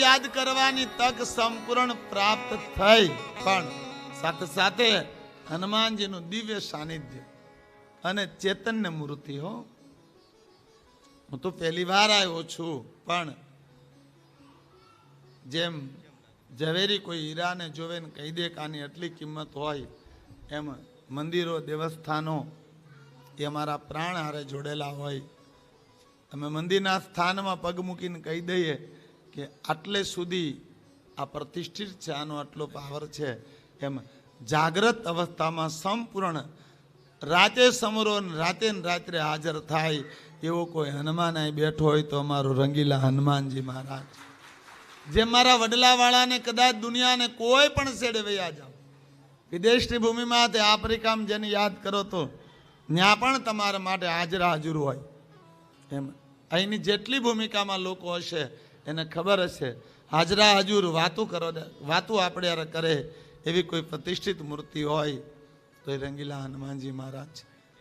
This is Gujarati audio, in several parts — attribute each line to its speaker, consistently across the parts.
Speaker 1: યાદ કરવાની તક સંપૂર્ણ પ્રાપ્ત થઈ, પણ સાથે સાથે હનુમાનજીનું દિવ્ય સાનિધ્ય અને ચૈતન્ય મૂર્તિ. હો, હું તો પહેલી વાર આવ્યો છું, પણ જેમ ઝવેરી કોઈ હીરાને જોવે ને કહી દે કે આની એટલી કિંમત હોય, એમ મંદિરો દેવસ્થાનો એ અમારા પ્રાણ હારે જોડેલા હોય. અમે મંદિરના સ્થાનમાં પગ મૂકીને કહી દઈએ કે આટલે સુધી આ પ્રતિષ્ઠિત છે, આનો આટલો પાવર છે. એમ જાગ્રત અવસ્થામાં સંપૂર્ણ રાતે સમરો રાતે ને રાત્રે હાજર થાય એવો કોઈ હનુમાન અહીં બેઠો હોય તો અમારું રંગીલા હનુમાનજી મહારાજ. જે મારા વડલાવાળાને કદાચ દુનિયાને કોઈ પણ છેડે વૈયા જાઓ, વિદેશની ભૂમિમાં તે આફ્રિકામાં જેને યાદ કરો તો ત્યાં પણ તમારા માટે હાજરા હાજર હોય. એમ અહીંની જેટલી ભૂમિકામાં લોકો હશે એને ખબર હશે, હાજરા હાજર વાતો આપણે કરે એવી કોઈ પ્રતિષ્ઠિત મૂર્તિ હોય તો એ રંગીલા હનુમાનજી મહારાજ.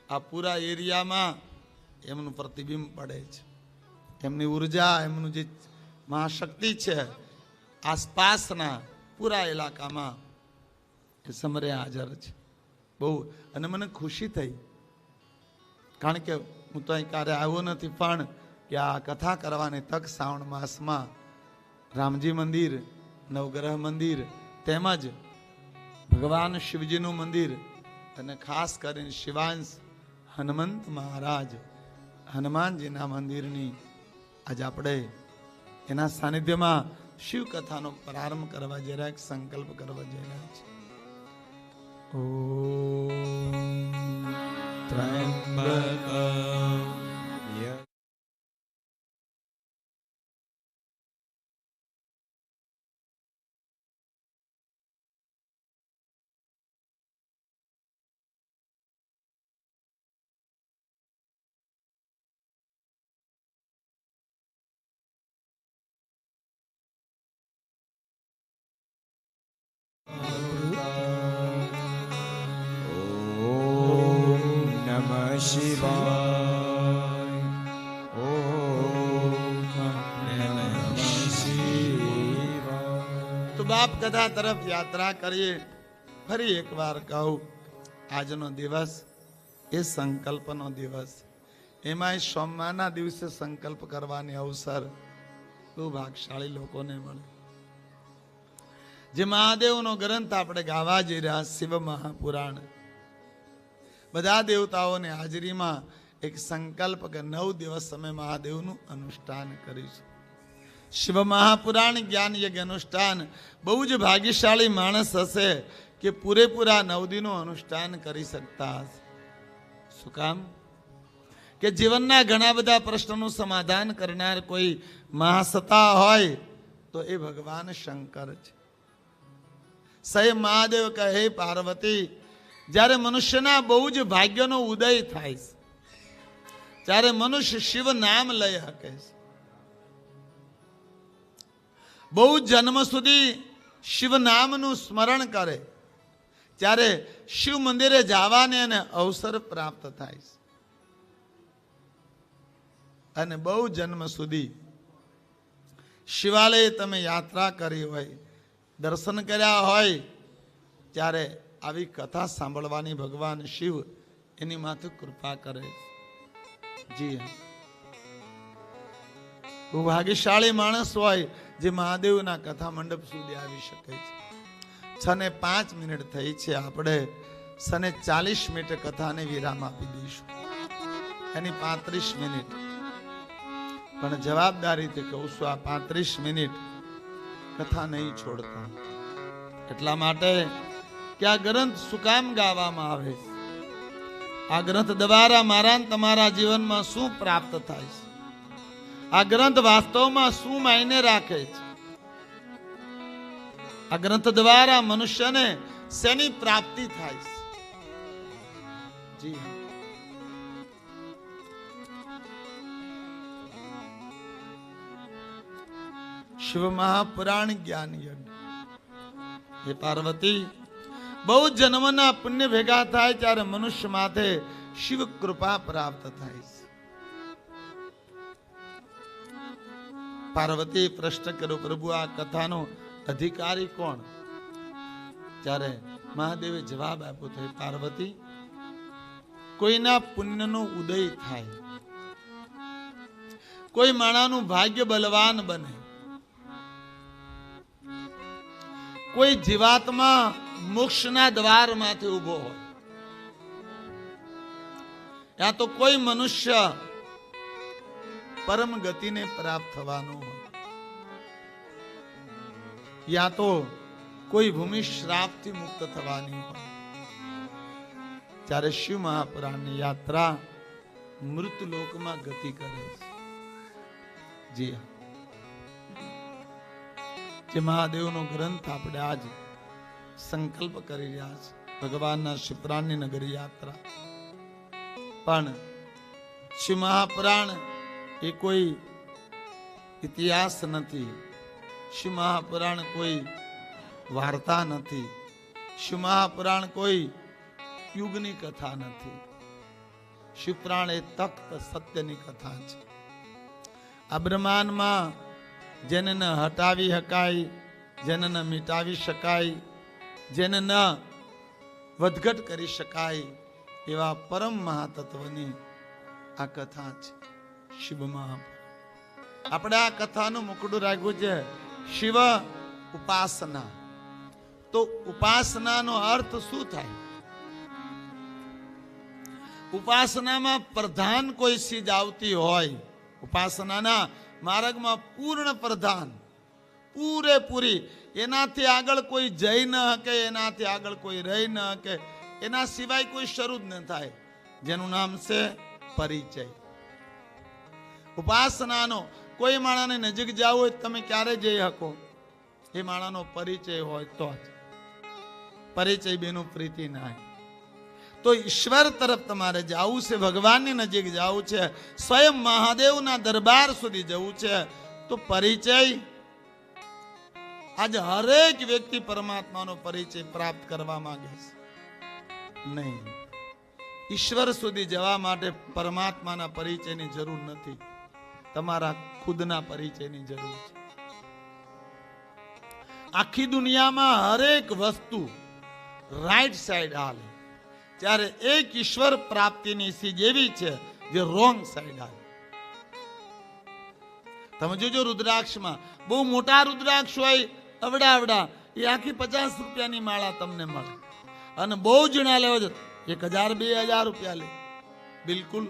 Speaker 1: આ પૂરા એરિયામાં એમનું પ્રતિબિંબ પડે છે, એમની ઉર્જા, એમનું જે મહાશક્તિ છે આસપાસના પૂરા ઇલાકામાં એ સમરે હાજર છે. બહુ, અને મને ખુશી થઈ, કારણ કે હું તો અહીં ક્યારે આવ્યો નથી, પણ કે આ કથા કરવાની તક શ્રાવણ માસમાં રામજી મંદિર, નવગ્રહ મંદિર, તેમજ ભગવાન શિવજીનું મંદિર અને ખાસ કરીને શિવાંશ હનુમંત મહારાજ હનુમાનજીના મંદિરની આજે આપણે એના સાનિધ્યમાં શિવ કથાનો પ્રારંભ કરવા જઈ રહ્યા, સંકલ્પ કરવા જઈ રહ્યા છે. ઓમ ત્રયંબકમ
Speaker 2: શિવાય. ઓમ નમઃ શિવાય.
Speaker 1: તો બાપ કથા તરફ યાત્રા કરીએ. ફરી એકવાર કહું, આજનો દિવસ એ સંકલ્પનો દિવસ, એમાંય સોમવારના દિવસે સંકલ્પ કરવાની અવસર બહુ ભાગશાળી લોકોને મળે. જે મહાદેવનો ગ્રંથ આપણે ગાવા જઈ રહ્યા, શિવ મહાપુરાણ, બધા દેવતાઓની હાજરીમાં એક સંકલ્પ કે 9 દિવસ અમે મહાદેવનું અનુષ્ઠાન કરીશું. શિવ મહાપુરાણ જ્ઞાન યજ્ઞ અનુષ્ઠાન. બહુ જ ભાગ્યશાળી માણસ હશે કે પૂરેપૂરા 9 દિનનું અનુષ્ઠાન કરી શકતા હશે. શું કામ? કે જીવનના ઘણા બધા પ્રશ્નોનું સમાધાન કરનાર કોઈ મહાસત્તા હોય તો એ ભગવાન શંકર છે. સ્વયં મહાદેવ કહે, પાર્વતી, જ્યારે મનુષ્યના બહુ જ ભાગ્યનો ઉદય થાય છે, ત્યારે મનુષ્ય શિવ નામ લઈ શકે છે. બહુ જન્મ સુધી શિવ નામનું સ્મરણ કરે ત્યારે શિવ મંદિરે જવાને એને અવસર પ્રાપ્ત થાય છે. અને બહુ જન્મ સુધી શિવાલય તમે યાત્રા કરી હોય, દર્શન કર્યા હોય, ત્યારે આવી કથા સાંભળવાની ભગવાન શિવ એની માથે કૃપા કરે. જી હા, બહુ ભાગ્યશાળી માણસ હોય જે મહાદેવના કથા મંડપ સુધી આવી શકે છે. 6:05 થઈ છે, આપણે 40 કથાને વિરામ આપી દઈશું, એની 35 મિનિટ. પણ જવાબદારીથી કહું છું, આ 35 કથા નહીં છોડતા. એટલા માટે કે આ ગ્રંથ શું કામ ગાવામાં આવે, આ ગ્રંથ દ્વારા મારા તમારા જીવનમાં શું પ્રાપ્ત થાય છે, આ ગ્રંથ વાસ્તવમાં શું માયને રાખે છે, આ ગ્રંથ દ્વારા મનુષ્યને શેની પ્રાપ્તિ થાય છે. જી હા, શિવ મહાપુરાણ જ્ઞાન યજ્ઞ. હે પાર્વતી, બહુ જન્મના પુણ્ય ભેગા થાય ત્યારે મનુષ્ય માથે શિવ કૃપા પ્રાપ્ત થાય છે. પાર્વતી પ્રશ્ન કર્યો, પ્રભુ આ કથાનો અધિકારી કોણ? ત્યારે મહાદેવે જવાબ આપ્યો છે, પાર્વતી, કોઈના પુણ્યનો ઉદય થાય, કોઈ માણાનું ભાગ્ય બલવાન બને, કોઈ જીવાત્મા મોક્ષના દ્વારમાંથી ઉભો હોય, યા તો કોઈ મનુષ્ય પરમ ગતિને પ્રાપ્ત થવાનું હોય, યા તો કોઈ ભૂમિ શ્રાપથી મુક્ત થવાની હોય, ત્યારે શિવ મહાપુરાણની યાત્રા મૃત લોકમાં ગતિ કરે છે. જી હા, જે મહાદેવનો ગ્રંથ આપણે આજ સંકલ્પ કરી રહ્યા છે, ભગવાનના શિવપુરાણની નગરી યાત્રા. પણ શિવ મહાપુરાણ એ કોઈ ઇતિહાસ નથી, શિવ મહાપુરાણ કોઈ વાર્તા નથી, શિવ મહાપુરાણ કોઈ યુગની કથા નથી. શિવપુરાણ એ તખ્ત સત્યની કથા છે. આ બ્રહ્માંડમાં જેને ન હટાવી શકાય, જેને ન મિટાવી શકાય, જેને ન વધઘટ કરી શકાય એવા પરમ મહાતત્વની આ કથા છે શિવ મહાપુરાણ. આપણે આ કથાનું મુકડું રાખ્યું છે શિવ ઉપાસના. તો ઉપાસનાનો અર્થ શું થાય? ઉપાસનામાં પ્રધાન કોઈ ચીજ આવતી હોય, ઉપાસનાના માર્ગમાં પૂર્ણ પ્રધાન, પૂરેપૂરી, એનાથી આગળ કોઈ જઈ ન શકે, એનાથી આગળ કોઈ રહી ન શકે, એના સિવાય કોઈ શરૂ જ ન થાય, જેનું નામ છે પરિચય. ઉપાસનાનો કોઈ માણસને નજીક જાવ હોય તમે ક્યારે જઈ શકો? એ માણસનો પરિચય હોય તો જ. પરિચય બેનું પ્રીતિ ના. તો ઈશ્વર તરફ તમારે જવું છે, ભગવાનની નજીક જવું છે, સ્વયં મહાદેવના દરબાર સુધી જવું છે, તો પરિચય. આજે હરેક વ્યક્તિ પરમાત્માનો પરિચય પ્રાપ્ત કરવા માંગે છે. નહીં, ઈશ્વર સુધી જવા માટે પરમાત્માના પરિચયની જરૂર નથી, તમારા ખુદના પરિચયની જરૂર છે. આખી દુનિયામાં હરેક વસ્તુ રાઈટ સાઈડ હાલે, ત્યારે એક ઈશ્વર પ્રાપ્તિની ચીજ એવી છે જે રોંગ સાઈડ હાલે. તમે જોજો રુદ્રાક્ષમાં બહુ મોટા રુદ્રાક્ષ હોય, અવડા એ આખી 50 રૂપિયાની માળા તમને મળે, અને બહુ જણા લેવા છે 1000 2000 રૂપિયા લે. બિલકુલ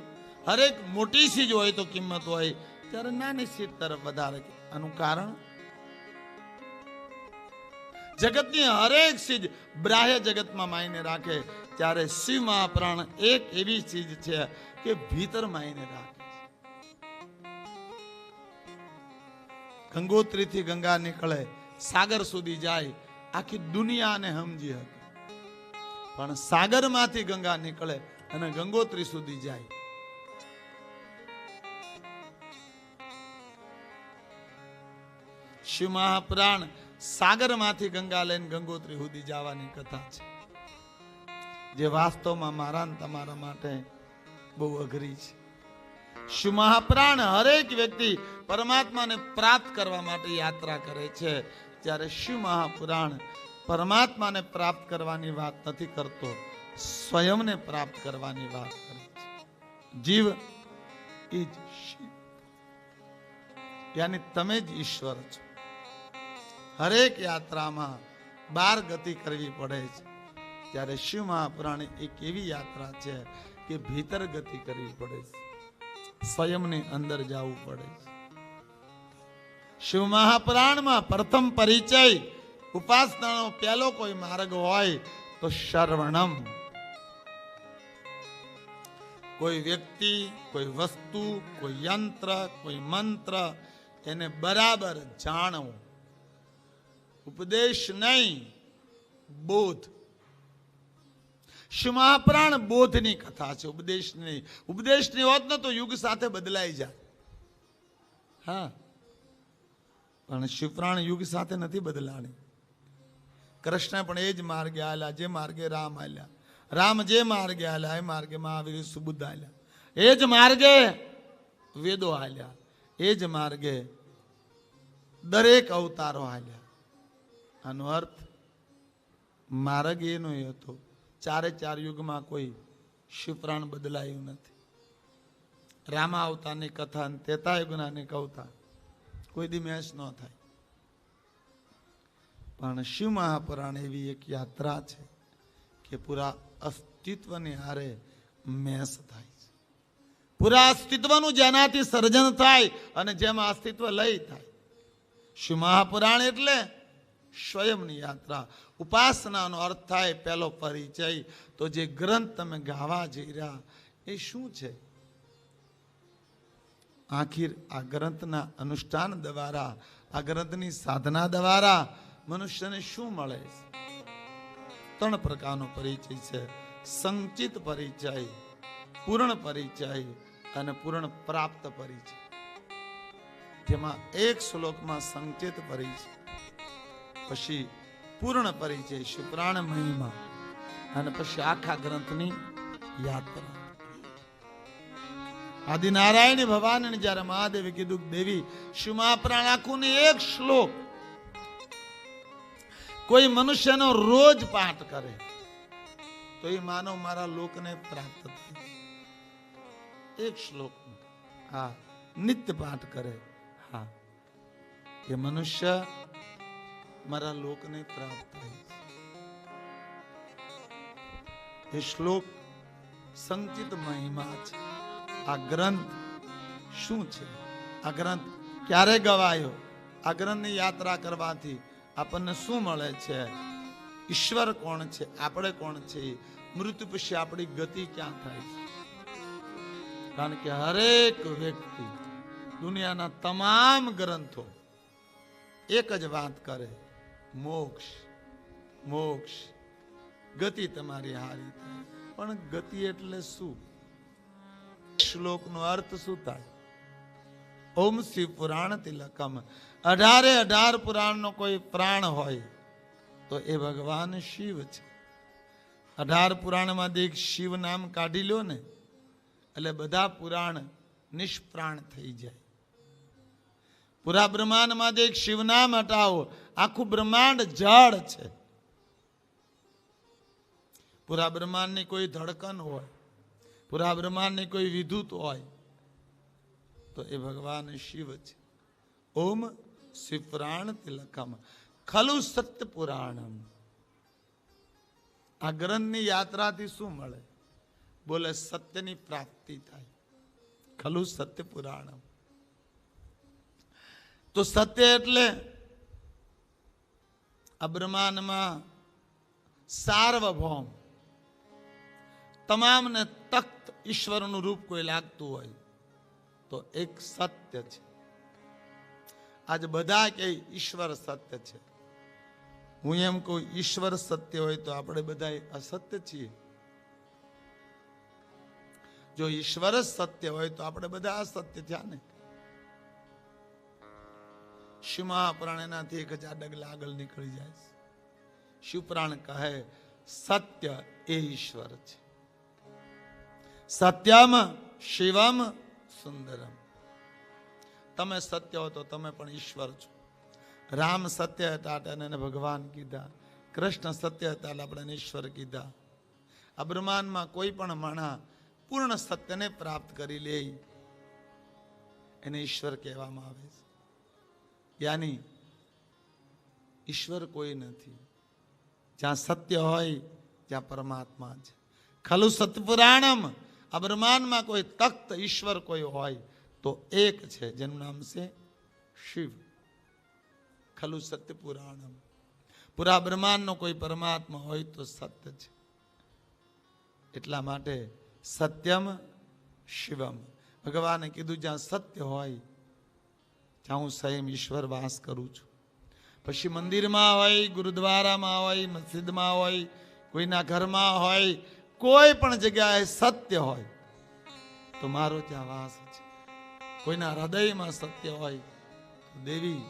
Speaker 1: હરેક મોટી ચીજ હોય તો કિંમત હોય, ત્યારે નાની ચીજ તરફ વધારે. આનું કારણ જગતની હરેક ચીજ બાહ્ય જગતમાં માયને રાખે, ત્યારે શિવ મહાપુરાણ એક એવી ચીજ છે કે ભીતર માયને રાખે. ગંગોત્રીથી ગંગા નીકળે, સાગર સુધી જાય, આખી દુનિયાને સમજી શકે. પણ સાગરમાંથી ગંગા નીકળે અને ગંગોત્રી સુધી જાય. શિવ મહાપુરાણ સાગરમાંથી ગંગા લઈને ગંગોત્રી સુધી જવાની કથા છે, જે વાસ્તવમાં મારા ને તમારા માટે બહુ અઘરી છે. શિવ મહાપુરાણ હરેક વ્યક્તિ પરમાત્માને પ્રાપ્ત કરવા માટે યાત્રા કરે છે, જ્યારે શિવ મહાપુરાણ પરમાત્માને પ્રાપ્ત કરવાની વાત નથી કરતો, સ્વયંને પ્રાપ્ત કરવાની વાત કરે છે. જીવ એ જ શિવ, યાની તમે જ ઈશ્વર છો. હરેક યાત્રામાં 12 ગતિ કરવી પડે છે, ત્યારે શિવ મહાપુરાણ એક એવી યાત્રા છે કે ભીતર ગતિ કરવી પડે છે, સ્વયંની અંદર જવું પડે છે. શિવ મહાપુરાણમાં પ્રથમ પરિચય, ઉપાસનાનો પહેલો કોઈ માર્ગ હોય તો શ્રવણમ. કોઈ વ્યક્તિ, કોઈ વસ્તુ, કોઈ યંત્ર, કોઈ મંત્ર, એને બરાબર જાણવું. ઉપદેશ નહીં, બોધ. શિવ મહાપુરાણ બોધની કથા છે, ઉપદેશ નહીં. ઉપદેશની હોત ને તો યુગ સાથે બદલાઈ જાય. હા, પણ શિવપુરાણ યુગ સાથે નથી બદલાણી. કૃષ્ણ પણ એ જ માર્ગે આલ્યા જે માર્ગે રામ આલ્યા, રામ જે માર્ગે આલ્યા એ માર્ગે મહાવીર સુબુદ્ધ આલ્યા, એ જ માર્ગે વેદો આલ્યા, એ જ માર્ગે દરેક અવતારો હાલ્યા. આનો અર્થ માર્ગ એનો હતો, ચારે ચાર યુગમાં કોઈ શિવપ્રાણ બદલાયું નથી. રામા અવતારની કથા અને ત્રેતા યુગની કથા કોઈ દી મેચ ન થાય. પણ શિવ મહાપુરાણ એવી એક યાત્રા છે કે પૂરા અસ્તિત્વની હારે મેસ થાય છે. પૂરા અસ્તિત્વનું જેનાથી સર્જન થાય અને જેમાં અસ્તિત્વ લય થાય. શિવ મહાપુરાણ એટલે સ્વયંની યાત્રા. ઉપાસનાનો અર્થ થાય પહેલો પરિચય. તો જે ગ્રંથ તમે ગાવા જઈ રહ્યા એ શું છે? આખિર આ ગ્રંથના અનુષ્ઠાન દ્વારા, આ ગ્રંથની સાધના દ્વારા મનુષ્યને શું મળે છે? 3 પ્રકારનો પરિચય છે: સંચિત પરિચય, પૂર્ણ પરિચય અને પૂર્ણ પ્રાપ્ત પરિચય. જેમાં એક શ્લોકમાં સંચિત પરિચય, પછી પૂર્ણ પરિચય શિવપ્રાણ મહિમા, અને પછી આખા ગ્રંથની યાત્રા. આદિનારાયણ ભગવાનને જ્યારે મહાદેવે કીધું, દેવી શિવ મહાપુરાણ આખું ને એક શ્લોક કોઈ મનુષ્યનો રોજ પાઠ કરે તો એ માનવ મારા લોકને પ્રાપ્ત થાય. એક શ્લોક, હા, નિત્ય પાઠ કરે, હા, એ મનુષ્ય મારા લોકને પ્રાપ્ત થાય. એ શ્લોક સંચિત મહિમા છે. આ ગ્રંથ શું છે? આ ગ્રંથ ક્યારે ગવાયો? આ ગ્રંથની યાત્રા કરવાથી આપણને શું મળે છે? ઈશ્વર કોણ છે? આપણે કોણ છે? મૃત્યુ પછી આપણી ગતિ ક્યાં થાય છે? કારણ કે હરેક વ્યક્તિ, દુનિયાના તમામ ગ્રંથો એક જ વાત કરે, મોક્ષ મોક્ષ, ગતિ તમારી હારી થાય. પણ ગતિ એટલે શું? શ્લોકનો અર્થ શું થાય? ઓમ શિવ પુરાણ તિલકમ. 18 પુરાણનો કોઈ પ્રાણ હોય તો એ ભગવાન શિવ છે. 18 પુરાણમાંથી એક શિવ નામ કાઢી લો ને, એટલે બધા પુરાણ નિષ્પ્રાણ થઈ જાય. પૂરા બ્રહ્માંડમાંથી એક શિવ નામ હટાવો, આખું બ્રહ્માંડ જળ છે. પૂરા બ્રહ્માંડની કોઈ ધડકન હોય, પૂરા બ્રહ્માંડની કોઈ વિદ્યુત હોય તો એ ભગવાન શિવ છે. ઓમ શિવ પુરાણ તિલકમ ખલુ સત્ય પુરાણમ. આ ગ્રંથની યાત્રાથી શું મળે? બોલે સત્યની પ્રાપ્તિ થાય. ખલુ સત્ય પુરાણમ. તો સત્ય એટલે આ બ્રહ્માંડમાં સાર્વભૌમ, તમામને તખ્ત ઈશ્વરનું રૂપ કોઈ લાગતું હોય તો એક સત્ય છે. આજ બધા કે ઈશ્વર સત્ય છે. હું એમ કહું, ઈશ્વર સત્ય હોય તો આપણે બધા અસત્ય છીએ. જો ઈશ્વર સત્ય હોય તો આપણે બધા અસત્ય થયા ને. શિવ મહાપુરાણ એનાથી 1000 ડગલા આગળ નીકળી જાય છે. શિવપુરાણ કહે સત્ય એ ઈશ્વર છે. સત્યમ શિવમ સુંદરમ. તમે સત્ય હો તો તમે પણ ઈશ્વર છો. રામ સત્ય હતા એને ભગવાન કીધા, કૃષ્ણ સત્ય હતા એટલે આપણે ઈશ્વર કીધા. આ બ્રહ્માંડમાં કોઈ પણ માણસ પૂર્ણ સત્યને પ્રાપ્ત કરી લે એને ઈશ્વર કહેવામાં આવે છે. યાની ઈશ્વર કોઈ નથી. જ્યાં સત્ય હોય ત્યાં પરમાત્મા છે. ખલુ સત્ય પુરાણમ. આ બ્રહ્માંડમાં કોઈ તખ્ત ઈશ્વર કોઈ હોય તો એક છે, જેનું નામ છે શિવ. ખલુ સત્ય પુરાણમ. પૂરા બ્રહ્માંડનો કોઈ પરમાત્મા હોય તો સત્ય છે. એટલા માટે સત્યમ શિવમ. ભગવાને કીધું જ્યાં સત્ય હોય ત્યાં હું સ્વયં ઈશ્વર વાસ કરું છું. પછી મંદિરમાં હોય, ગુરુદ્વારામાં હોય, મસ્જિદમાં હોય, કોઈના ઘરમાં હોય, કોઈ પણ જગ્યાએ સત્ય હોય તો મારો ત્યાં વાસ છે. કોઈના હૃદયમાં સત્ય હોય તો દેવી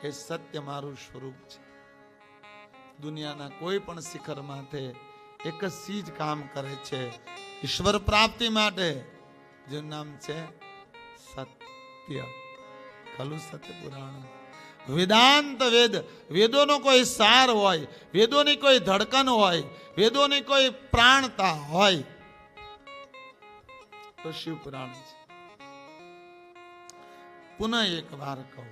Speaker 1: એ સત્ય મારું સ્વરૂપ છે. દુનિયાના કોઈ પણ શિખર માટે એક જ ચીજ કામ કરે છે ઈશ્વર પ્રાપ્તિ માટે, જેનું નામ છે સત્ય. ખલું સત્ય પુરાણ. વેદાંત વેદ, વેદોનો કોઈ સાર હોય, વેદોની કોઈ ધડકન હોય, વેદોની કોઈ પ્રાણતા હોય તો શિવ પુરાણ છે. પુનઃ એક વાર કહું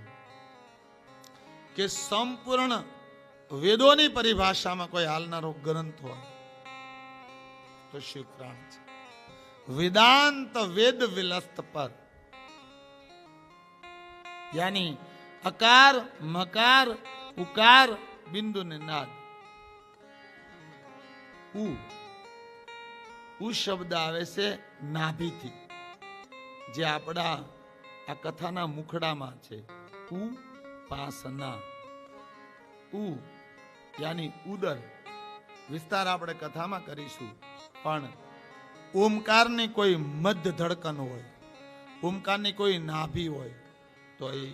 Speaker 1: કે સંપૂર્ણ વેદોની પરિભાષામાં કોઈ હાલનારો ગ્રંથ હોય તો શિવ પુરાણ છે. વેદાંત વેદ વિલસ્ત પર, યાની અકાર મકાર ઉકાર બિંદુ ને નાદ. ઉ શબ્દ આવે છે નાભીથી, જે આપણા આ કથાના મુખડામાં છે. ઉપાસના, ઉ યાની ઉદર. વિસ્તાર આપણે કથામાં કરીશું, પણ ઓમકારની કોઈ મધ્ય ધડકન હોય, ઓમકારની કોઈ નાભી હોય તો એ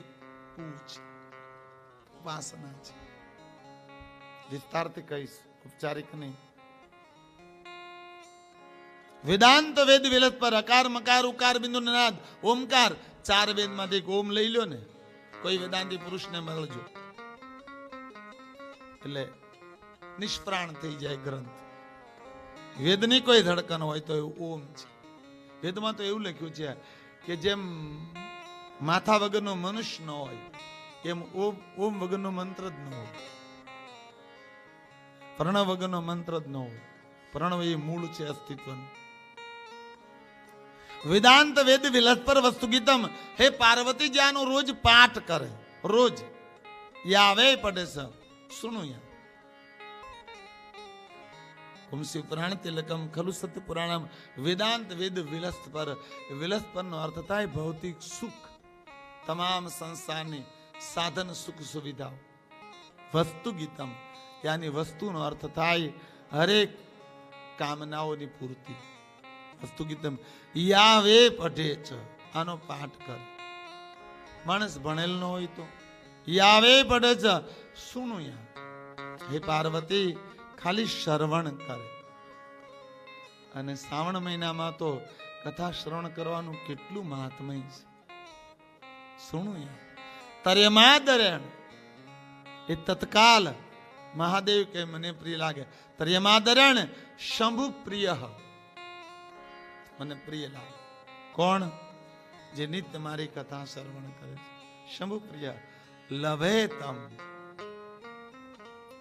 Speaker 1: વાસના છે. વિસ્તારથી કહીશ, ઔપચારિક નહીં. વેદાંત વેદ વિલસ પર અકાર મકાર ઉકાર બિંદુ નાદ ઓમકાર. 4 વેદમાંથી ઓમ લઈ લો ને, કોઈ વેદાંતી પુરુષને મળજો એટલે નિષ્પ્રાણ થઈ જાય ગ્રંથ. વેદની કોઈ ધડકન હોય તો ઓમ છે. વેદમાં તો એવું લખ્યું છે કે જેમ માથા વગરનો મનુષ્ય ન હોય એમ ઓમ વગરનો મંત્ર જ ન હોય, પ્રણવ વગરનો મંત્ર જ ન હોય. પ્રણવ એ મૂળ છે અસ્તિત્વનું. વેદાંત વેદ વિલસ્પર વસ્તુ ગીતમ. હે પાર્વતી જ્યાંનો રોજ પાઠ કરે, રોજ યાવે પડે છે. સુનું યા શિવ પુરાણ તિલકમ ખલુ સત્ય પુરાણમ. વેદાંત વેદ વિલસ્પર. વિલસ્પર નો અર્થ થાય ભૌતિક સુખ, તમામ સંસારની સાધન સુખ સુવિધાઓ. વસ્તુ ગીતમ યાની વસ્તુનો અર્થ થાય હરેક કામનાઓની પૂર્તિ. વસ્તુ ગીતમ યાવે પઢે છે. આનો પાઠ કર. માણસ ભણેલ ન હોય તો યાવે પડે છે. સુનું યા. હે પાર્વતી ખાલી શ્રવણ કરે. અને શ્રાવણ મહિનામાં તો કથા શ્રવણ કરવાનું કેટલું મહાત્મય છે. સુનું યા. તર્યમાદરણ એ તત્કાલ મહાદેવ કે મને પ્રિય લાગે. તર્યમાદરણ શંભુ પ્રિય, મને પ્રિય લાગે. કોણ? જે નિત્ય મારી કથા શ્રવણ કરે છે. શંભુ પ્રિય લભે તમ.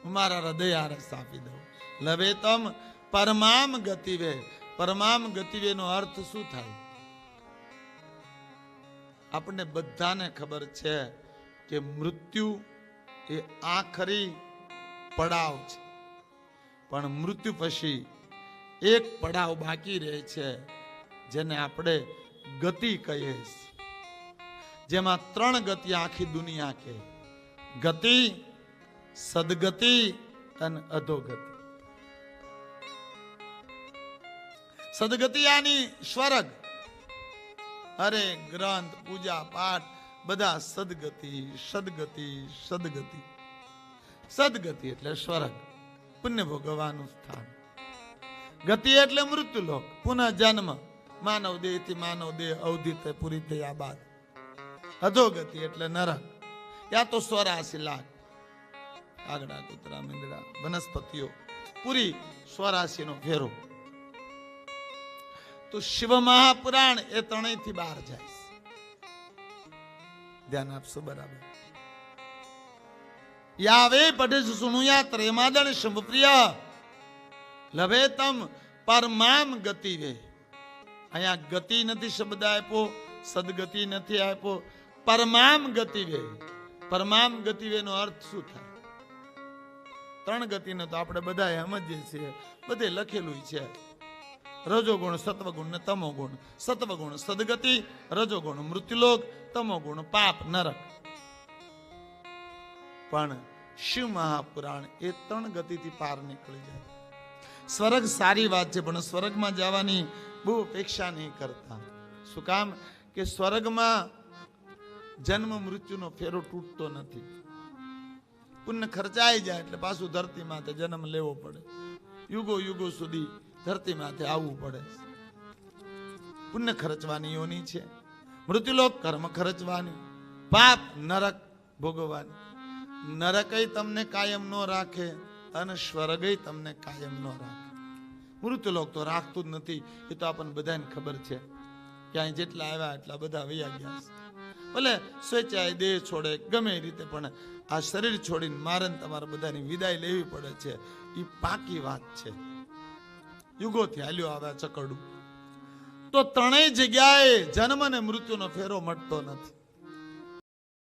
Speaker 1: હું મારા હૃદય આરસ આપી દઉં. લભે તમ પરમામ ગતિવે. પરમામ ગતિવે નો અર્થ શું થાય? આપણને બધાને ખબર છે કે મૃત્યુ એ આખરી પડાવ છે, પણ મૃત્યુ પછી એક પડાવ બાકી રહે છે જેને આપણે ગતિ કહીએ. જેમાં 3 ગતિ આખી દુનિયા કે ગતિ, સદગતિ અને અધોગતિ. સદગતિ યાની સ્વર્ગ. અરે ગ્રંથ પૂજા પાઠ બધા સદગતિ સદગતિ સદગતિ. સદગતિ એટલે સ્વર્ગ, પુણ્ય ભોગવવાનું સ્થાન. ગતિ એટલે મૃત્યુલોક, પુનઃ જન્મ. માનવ દેહ થી માનવ દેહ અવધિ પૂરી થયા બાદ. અધોગતિ એટલે નરક, યા તો 84 લાખ આગડા કૂતરા મીંદડા વનસ્પતિઓ પૂરી 84 નો ફેરો. તો શિવ મહાપુરાણ એ 3 થી 12 જાય. ધ્યાન આપશો બરાબર. યાવે પઢે સુનુયા ત્રેમાદણ શંભપ્રિય લભે તમ પરમામ ગતિવે. અહીંયા ગતિ નથી શબ્દ આપ્યો, સદગતિ નથી આપ્યો, પરમામ ગતિવે. પરમામ ગતિવે નો અર્થ શું થાય? 3 ગતિને તો આપણે બધા સમજીએ છીએ, બધે લખેલું છે. રજોગુણ સત્વગુણ ને તમોગુણ. સત્વગુણ સદગતિ, રજોગુણ મૃત્યુલોક, તમોગુણ પાપ નરક. પણ શિવ મહાપુરાણ એ 3 ગતિથી પાર નીકળી જાય. સ્વર્ગ સારી વાત છે, પણ સ્વર્ગમાં જવાની બહુ અપેક્ષા નહીં કરતા. શું કામ? કે સ્વર્ગમાં જન્મ મૃત્યુનો ફેરો તૂટતો નથી. પુણ્ય ખર્ચાઈ જાય એટલે પાછું ધરતી માથે જન્મ લેવો પડે. યુગો યુગો સુધી ધરતી માથે આવવું પડે. પુણ્ય ખર્ચવાની યોની છે. મૃત્યુલોક કર્મ ખર્ચવાની, પાપ નરક ભોગવવાની. નરકય તમને કાયમ ન રાખે અને સ્વર્ગય તમને કાયમ ન રાખે. મૃત્યુલોક તો રાખતું જ નથી. એ તો આપણને બધાને ખબર છે કે અહીં જેટલા આવ્યા એટલા બધા વૈયા ગયા છે. ભલે સ્વેચ્છાએ દેહ છોડે ગમે એ રીતે, પણ આ શરીર છોડીને મારે ને તમારે બધાની વિદાય લેવી પડે છે. એ પાકી વાત છે. યુગોથી હાલ્યો આવે ચકરડું. તો ત્રણેય જગ્યાએ જન્મ અને મૃત્યુનો ફેરો મટતો નથી.